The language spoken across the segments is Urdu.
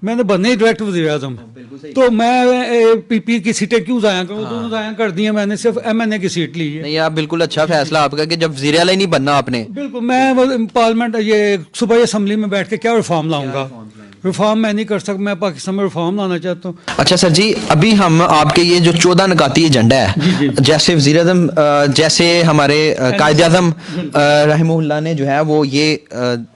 میں نے بننے ہی ڈائریکٹ وزیر اعظم، تو میں پی پی کی سیٹیں کیوں ضائع کروں؟ دونوں ضائع کر دی ہیں میں نے، صرف ایم این اے کی سیٹ لی ہے. نہیں آپ بالکل اچھا فیصلہ آپ کا کہ جب وزیر اعلیٰ ہی نہیں بننا آپ نے. بالکل، میں پارلیمنٹ یہ صوبائی اسمبلی میں بیٹھ کے کیا ریفارم لاؤں گا؟ ریفارم میں نہیں کر سکتا، میں پاکستان میں ریفارم لانا چاہتا ہوں. اچھا سر جی، ابھی ہم آپ کے یہ جو 14 نکاتی ایجنڈا ہے، جیسے وزیر اعظم جیسے ہمارے قائد اعظم رحمہ اللہ نے جو ہے وہ یہ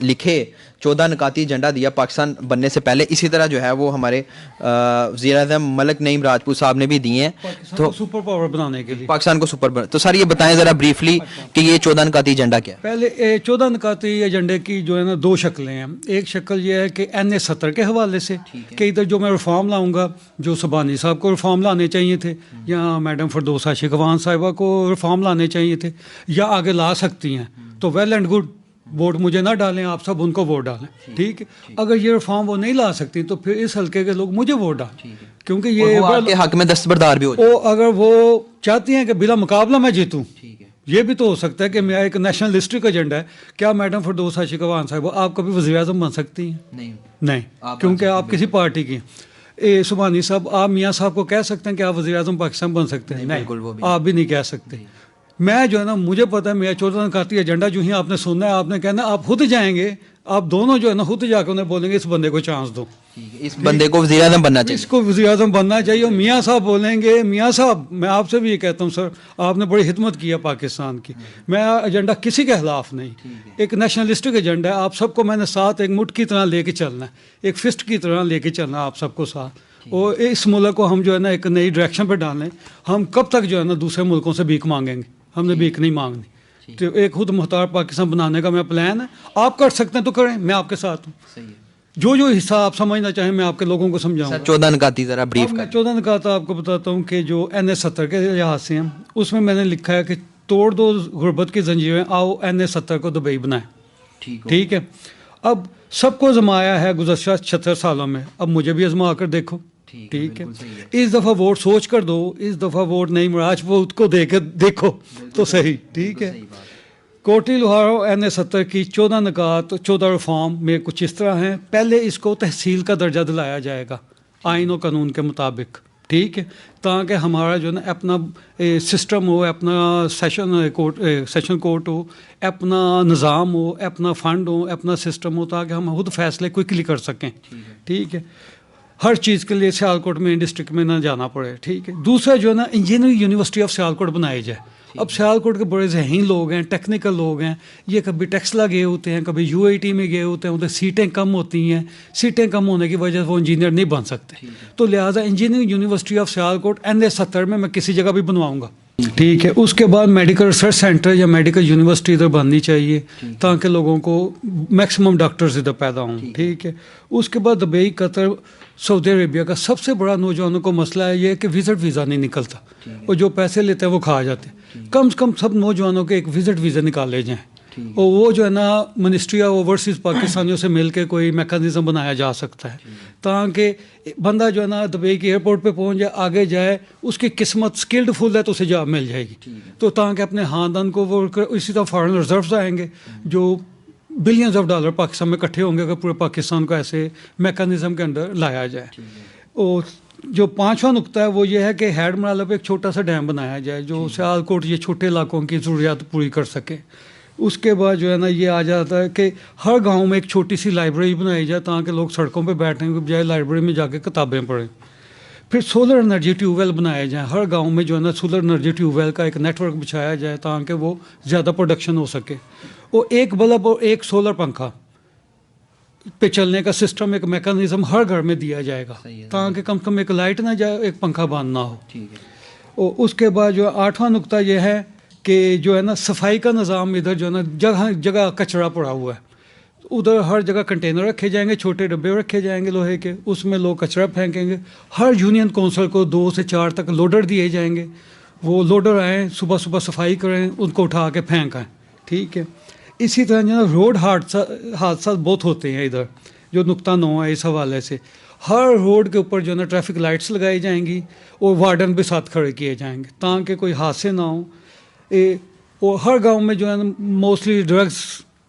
لکھے 14 نکاتی ایجنڈا دیا پاکستان بننے سے پہلے، اسی طرح جو ہے وہ ہمارے وزیر اعظم ملک نعیم راجپوت صاحب نے بھی دیے ہیں تو سپر پاور بنانے کے لیے پاکستان کو سپر پاور. تو سر یہ بتائیں ذرا بریفلی کہ یہ 14 نکاتی ایجنڈا کیا ہے؟ پہلے 14 نکاتی ایجنڈے کی جو ہے نا 2 شکلیں ہیں. ایک شکل یہ ہے کہ NA-70 کے حوالے سے کہ ادھر جو میں ریفارم لاؤں گا، جو سبحانی صاحب کو ریفارم لانے چاہیے تھے، یا میڈم فردوس عاشقوان صاحبہ کو ریفارم لانے چاہیے تھے، یا آگے لا سکتی ہیں، تو ویل اینڈ گڈ، ووٹ مجھے نہ ڈالیں، آپ سب ان کو ووٹ ڈالیں. ٹھیک ہے، اگر یہ ریفارم وہ نہیں لا سکتی تو پھر اس حلقے کے لوگ مجھے ووٹ ڈالیں، کیونکہ یہ آپ کے حق میں دستبردار بھی ہو جائے. اگر وہ چاہتی ہیں کہ بلا مقابلہ میں جیتوں، یہ بھی تو ہو سکتا ہے کہ میرا ایک نیشنلسٹک ایجنڈا ہے. کیا میڈم فردوس عاشقوان صاحب آپ کبھی وزیر اعظم بن سکتی ہیں؟ نہیں، کیونکہ آپ کسی پارٹی کی ہیں. سبحانی صاحب، آپ میاں صاحب کو کہہ سکتے ہیں کہ آپ وزیر اعظم پاکستان بن سکتے ہیں؟ نہیں، آپ بھی نہیں کہہ سکتے. میں جو ہے نا، مجھے پتا ہے میرا 14 نکاتی ایجنڈا جو ہی آپ نے سننا ہے، آپ نے کہنا آپ خود جائیں گے، آپ دونوں جو ہے نا خود جا کے انہیں بولیں گے اس بندے کو چانس دو، اس بندے کو وزیر اعظم بننا چاہیے، اس کو وزیر اعظم بننا چاہیے. اور میاں صاحب بولیں گے، میاں صاحب میں آپ سے بھی یہ کہتا ہوں سر، آپ نے بڑی خدمت کی ہے پاکستان کی. میں ایجنڈا کسی کے خلاف نہیں، ایک نیشنلسٹک ایجنڈا ہے. آپ سب کو میں نے ساتھ ایک مٹھ کی طرح لے کے چلنا ہے، ایک فسٹ کی طرح لے کے چلنا ہے آپ سب کو ساتھ. اور اس ملک کو ہم جو ہے نا ایک نئی ڈائریکشن پہ ڈالیں. ہم کب تک جو ہے نا دوسرے ملکوں سے بھیک مانگیں گے؟ ہم نے بھیک نہیں مانگنی. تو ایک خود مختار پاکستان بنانے کا میرا پلان ہے. آپ کر سکتے ہیں تو کریں، میں آپ کے ساتھ ہوں. جو حصہ آپ سمجھنا چاہیں میں آپ کے لوگوں کو سمجھاؤں گا. 14 نکاتی ذرا بریف میں 14 نکات آپ کو بتاتا ہوں کہ جو NA-70 کے لحاظ سے ہیں، اس میں نے لکھا ہے کہ توڑ دو غربت کی زنجیریں، آؤ NA-70 کو دبئی بنائیں. ٹھیک ہے، اب سب کو آزمایا ہے گزشتہ 76 سالوں میں، اب مجھے بھی آزما کر دیکھو. ٹھیک ہے، اس دفعہ ووٹ سوچ کر دو، اس دفعہ ووٹ نعیم راجپوت کو دے کے دیکھو تو صحیح. ٹھیک ہے، کوٹی لوہارو NA-70 کی 14 نکات 14 ریفارم میں کچھ اس طرح ہیں. پہلے اس کو تحصیل کا درجہ دلایا جائے گا آئین و قانون کے مطابق. ٹھیک ہے، تاکہ ہمارا جو ہے نا اپنا سسٹم ہو، اپنا سیشن کورٹ ہو، اپنا نظام ہو، اپنا فنڈ ہو، اپنا سسٹم ہو، تاکہ ہم خود فیصلے کوئکلی کر سکیں. ٹھیک ہے، ہر چیز کے لیے سیالکوٹ میں ڈسٹرکٹ میں نہ جانا پڑے. ٹھیک ہے، دوسرا جو ہے نا انجینئرنگ یونیورسٹی آف سیالکوٹ بنائی جائے. اب سیالکوٹ کے بڑے ذہین لوگ ہیں، ٹیکنیکل لوگ ہیں، یہ کبھی ٹیکسلا گئے ہوتے ہیں، کبھی UIT میں گئے ہوتے ہیں، ادھر سیٹیں کم ہوتی ہیں، سیٹیں کم ہونے کی وجہ سے وہ انجینئر نہیں بن سکتے. تو لہٰذا engineering university of Sialkot NA-70 میں کسی جگہ بھی بنواؤں گا. ٹھیک ہے، اس کے بعد میڈیکل ریسرچ سینٹر یا میڈیکل یونیورسٹی ادھر بننی چاہیے تاکہ لوگوں کو میکسیمم ڈاکٹرز ادھر پیدا ہوں. ٹھیک ہے، اس کے بعد دبئی، قطر، سعودی عربیہ کا سب سے بڑا نوجوانوں کو مسئلہ ہے یہ کہ وزٹ ویزا نہیں نکلتا، اور جو پیسے لیتے ہیں وہ کھا جاتے ہیں. کم سے کم سب نوجوانوں کے ایک وزٹ ویزا نکالے جائیں، اور وہ جو ہے نا منسٹری آف اوورسیز پاکستانیوں سے مل کے کوئی میکانزم بنایا جا سکتا ہے تاکہ بندہ جو ہے نا دبئی کی ایئرپورٹ پہ پہنچ جائے، آگے جائے، اس کی قسمت اسکلڈ فل ہے تو اسے جاب مل جائے گی. تو تاکہ اپنے خاندان کو وہ، اسی طرح فارن ریزروز آئیں گے جو بلینز آف ڈالر پاکستان میں اکٹھے ہوں گے اگر پورے پاکستان کو ایسے میکانزم کے اندر لایا جائے. اور جو 5واں نقطہ ہے وہ یہ ہے کہ ہیڈ مرالہ پہ ایک چھوٹا سا ڈیم بنایا جائے جو سیالکوٹ یہ چھوٹے علاقوں کی ضروریات پوری کر سکے. اس کے بعد جو ہے نا یہ آ جاتا ہے کہ ہر گاؤں میں ایک چھوٹی سی لائبریری بنائی جائے تاکہ لوگ سڑکوں پہ بیٹھنے کے بجائے لائبریری میں جا کے کتابیں پڑھیں. پھر سولر انرجی ٹیوب ویل بنائے جائیں، ہر گاؤں میں جو ہے نا سولر انرجی ٹیوب ویل کا ایک نیٹ ورک بچھایا جائے تاکہ وہ زیادہ پروڈکشن ہو سکے. اور ایک بلب اور ایک سولر پنکھا پہ چلنے کا سسٹم، ایک میکانزم ہر گھر میں دیا جائے گا تاکہ کم سے کم ایک لائٹ نہ جائے، ایک پنکھا بند نہ ہو. اور اس کے بعد جو 8واں نقطہ یہ ہے کہ جو ہے نا صفائی کا نظام ادھر جو ہے نا جگہ جگہ کچرا پڑا ہوا ہے، ادھر ہر جگہ کنٹینر رکھے جائیں گے، چھوٹے ڈبے رکھے جائیں گے لوہے کے، اس میں لوگ کچرا پھینکیں گے. ہر یونین کونسل کو 2 سے 4 تک لوڈر دیے جائیں گے، وہ لوڈر آئیں، صبح صبح صفائی کریں، ان کو اٹھا کے پھینک آئیں. ٹھیک ہے، اسی طرح جو ہے نا روڈ حادثات بہت ہوتے ہیں ادھر، جو نقطہ 9 ہے اس حوالے سے ہر روڈ کے اوپر جو ہے نا ٹریفک لائٹس لگائی جائیں گی اور وارڈن بھی ساتھ کھڑے کیے جائیں گے تاکہ کوئی حادثے نہ ہوں. اور ہر گاؤں میں جو ہے نا موسٹلی ڈرگس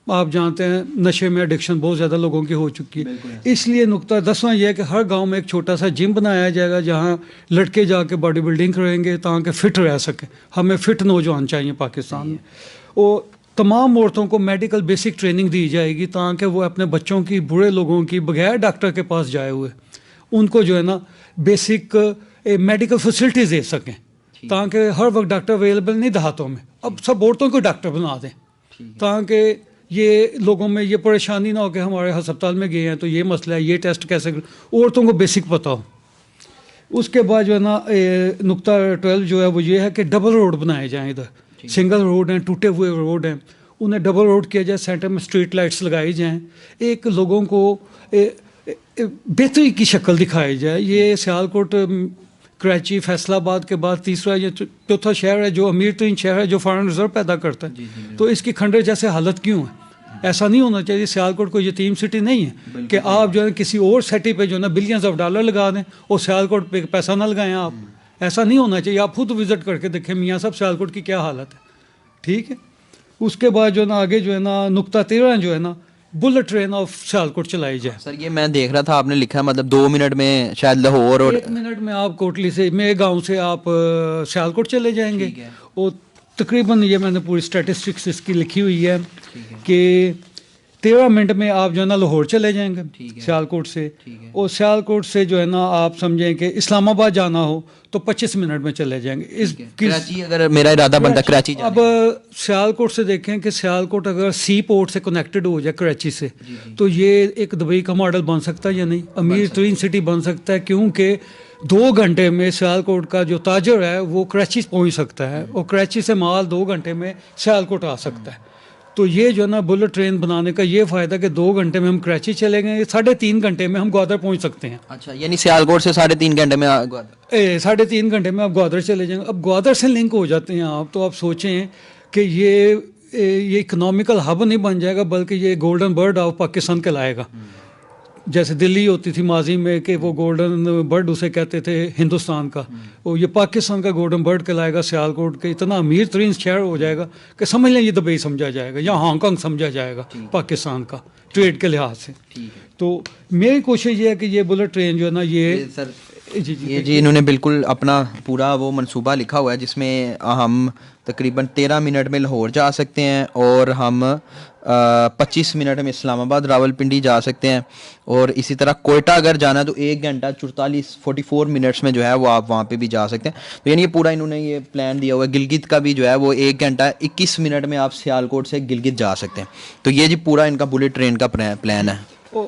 آپ جانتے ہیں نشے میں ایڈکشن بہت زیادہ لوگوں کی ہو چکی ہے. اس لیے نقطہ 10واں یہ ہے کہ ہر گاؤں میں ایک چھوٹا سا جم بنایا جائے گا جہاں لڑکے جا کے باڈی بلڈنگ کریں گے تاکہ فٹ رہ سکیں. ہمیں فٹ نوجوان چاہیے پاکستان میں. اور تمام عورتوں کو میڈیکل بیسک ٹریننگ دی جائے گی تاکہ وہ اپنے بچوں کی بوڑھے لوگوں کی بغیر ڈاکٹر کے پاس جائے ہوئے ان کو جو ہے نا بیسک میڈیکل فیسلٹیز دے سکیں تاکہ ہر وقت ڈاکٹر اویلیبل نہیں دیہاتوں میں. اب سب عورتوں کو ڈاکٹر بنا دیں تاکہ یہ لوگوں میں یہ پریشانی نہ ہو کہ ہمارے ہسپتال میں گئے ہیں تو یہ مسئلہ ہے, یہ ٹیسٹ کیسے عورتوں کو بیسک پتہ ہو. اس کے بعد جو ہے نا نقطہ 12 جو ہے وہ یہ ہے کہ ڈبل روڈ بنائے جائیں. ادھر سنگل روڈ ہیں, ٹوٹے ہوئے روڈ ہیں, انہیں ڈبل روڈ کیا جائے, سینٹر میں اسٹریٹ لائٹس لگائی جائیں, ایک لوگوں کو بہتری کی شکل دکھائی جائے. یہ سیالکوٹ, کراچی, فیصل آباد کے بعد تیسرا یا چوتھا شہر ہے جو امیر ترین شہر ہے جو فارن ریزرو پیدا کرتا ہے. تو اس کی کھنڈر جیسے حالت کیوں ہے؟ ایسا نہیں ہونا چاہیے. سیالکوٹ کوئی یتیم سٹی نہیں ہے کہ آپ جو ہے کسی اور سٹی پہ جو ہے نا بلینز آف ڈالر لگا دیں اور سیالکوٹ پہ پیسہ نہ لگائیں آپ. ایسا نہیں ہونا چاہیے. آپ خود وزٹ کر کے دیکھیں میاں صاحب سیالکوٹ کی کیا حالت ہے. ٹھیک ہے. اس کے بعد جو ہے نا آگے جو ہے نا نقطہ 13 جو ہے نا بلٹ ٹرین آف سیالکوٹ چلائی جائے. سر یہ میں دیکھ رہا تھا آپ نے لکھا مطلب 2 منٹ میں شاید لاہور اور 1 منٹ میں آپ کوٹلی سے میرے گاؤں سے آپ سیالکوٹ چلے جائیں گے. اور تقریباً یہ میں نے پوری اسٹیٹسٹکس اس کی لکھی ہوئی ہے کہ 13 منٹ میں آپ جو ہے نا لاہور چلے جائیں گے سیالکوٹ سے. اور سیالکوٹ سے جو ہے نا آپ سمجھیں کہ اسلام آباد جانا ہو تو 25 منٹ میں چلے جائیں گے. کراچی اگر میرا ارادہ بنتا کراچی اب سیالکوٹ سے دیکھیں کہ سیالکوٹ اگر سی پورٹ سے کنیکٹڈ ہو جائے کراچی سے تو یہ ایک دبئی کا ماڈل بن سکتا ہے یا نہیں, امیر ترین سٹی بن سکتا ہے. کیونکہ 2 گھنٹے میں سیالکوٹ کا جو تاجر ہے وہ کراچی پہنچ سکتا ہے اور کراچی سے مال 2 گھنٹے میں سیالکوٹ آ سکتا ہے. تو یہ جو ہے نا بلٹ ٹرین بنانے کا یہ فائدہ کہ 2 گھنٹے میں ہم کراچی چلے گئے, 3.5 گھنٹے میں ہم گوادر پہنچ سکتے ہیں. اچھا یعنی سیالکوٹ سے 3.5 گھنٹے میں 3.5 گھنٹے میں آپ گوادر چلے جائیں گے. اب گوادر سے لنک ہو جاتے ہیں آپ تو آپ سوچیں کہ یہ اکنامیکل ہب نہیں بن جائے گا بلکہ یہ گولڈن برڈ آف پاکستان کہلائے گا. جیسے دلی ہوتی تھی ماضی میں کہ وہ گولڈن برڈ اسے کہتے تھے ہندوستان کا, اور یہ پاکستان کا گولڈن برڈ کہلائے گا. سیالکوٹ کے اتنا امیر ترین شہر ہو جائے گا کہ سمجھ لیں یہ دبئی سمجھا جائے گا یا ہانگ کانگ سمجھا جائے گا پاکستان کا ٹریڈ کے لحاظ سے. تو میری کوشش یہ ہے کہ یہ بلٹ ٹرین جو ہے نا یہ جی انہوں نے بالکل اپنا پورا وہ منصوبہ لکھا ہوا ہے جس میں ہم تقریباً 13 منٹ میں لاہور جا سکتے ہیں اور ہم 25 منٹ میں اسلام آباد راولپنڈی جا سکتے ہیں, اور اسی طرح کوئٹہ اگر جانا تو 1 گھنٹہ 44 منٹس میں جو ہے وہ آپ وہاں پہ بھی جا سکتے ہیں. تو یعنی یہ پورا انہوں نے یہ پلان دیا ہوا ہے. گلگت کا بھی جو ہے وہ 1 گھنٹہ 21 منٹ میں آپ سیالکوٹ سے گلگت جا سکتے ہیں. تو یہ جی پورا ان کا بلٹ ٹرین کا پلان ہے.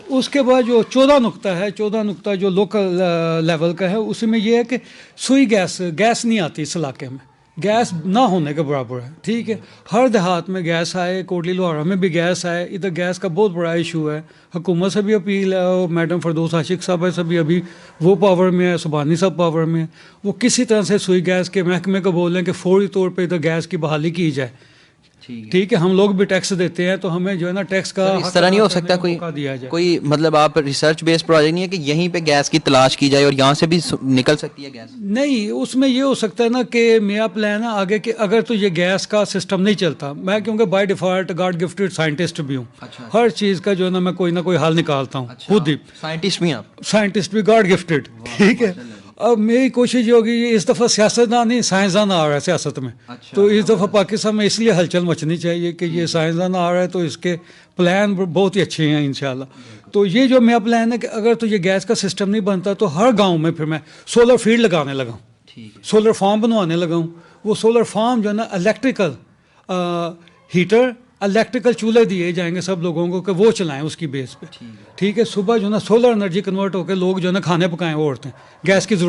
اس کے بعد جو 14 نقطہ ہے, 14 نقطہ جو لوکل لیول کا ہے, اس میں یہ ہے کہ سوئی گیس نہیں آتی اس علاقے میں. گیس نہ ہونے کے برابر ہے. ٹھیک ہے, ہر دیہات میں گیس آئے, کوٹلی لوہارا میں بھی گیس آئے. ادھر گیس کا بہت بڑا ایشو ہے. حکومت سے بھی اپیل ہے, اور میڈم فردوس عاشق صاحب سے بھی ابھی وہ پاور میں ہے, سبحانی صاحب پاور میں ہے. وہ کسی طرح سے سوئی گیس کے محکمے کو بولیں کہ فوری طور پہ ادھر گیس کی بحالی کی جائے. ٹھیک ہے, ہم لوگ بھی ٹیکس دیتے ہیں تو ہمیں جو ہے نا ٹیکس کا اس طرح نہیں ہو سکتا کوئی مطلب آپ ریسرچ بیس پروجیکٹ نہیں ہے کہ یہیں پہ گیس کی تلاش کی جائے اور یہاں سے بھی نکل سکتی ہے گیس؟ نہیں, اس میں یہ ہو سکتا ہے نا کہ میرا پلان ہے آگے کہ اگر تو یہ گیس کا سسٹم نہیں چلتا, میں کیونکہ by default God gifted scientist بھی ہوں, ہر چیز کا جو ہے نا میں کوئی نہ کوئی حل نکالتا ہوں خود ہی. سائنٹسٹ بھی گاڈ گفٹڈ. ٹھیک ہے, اب میری کوشش یہ ہوگی یہ اس دفعہ سیاستدان نہیں سائنسدان آ رہا ہے سیاست میں, تو اس دفعہ پاکستان میں اس لیے ہلچل مچنی چاہیے کہ یہ سائنسدان آ رہا ہے تو اس کے پلان بہت ہی اچھے ہیں انشاءاللہ. تو یہ جو میرا پلان ہے کہ اگر تو یہ گیس کا سسٹم نہیں بنتا تو ہر گاؤں میں پھر میں سولر فیلڈ لگانے لگا ہوں, سولر فارم بنوانے لگا ہوں. وہ سولر فارم جو ہے نا الیکٹریکل ہیٹر, الیکٹریکل چولہے دیے جائیں گے سب لوگوں کو کہ وہ چلائیں اس کی بیس پہ. ٹھیک ہے, صبح جو ہے نا سولر انرجی کنورٹ ہو کے لوگ جو ہے نا کھانے پکائیں, عورتیں, گیس کی ضرورت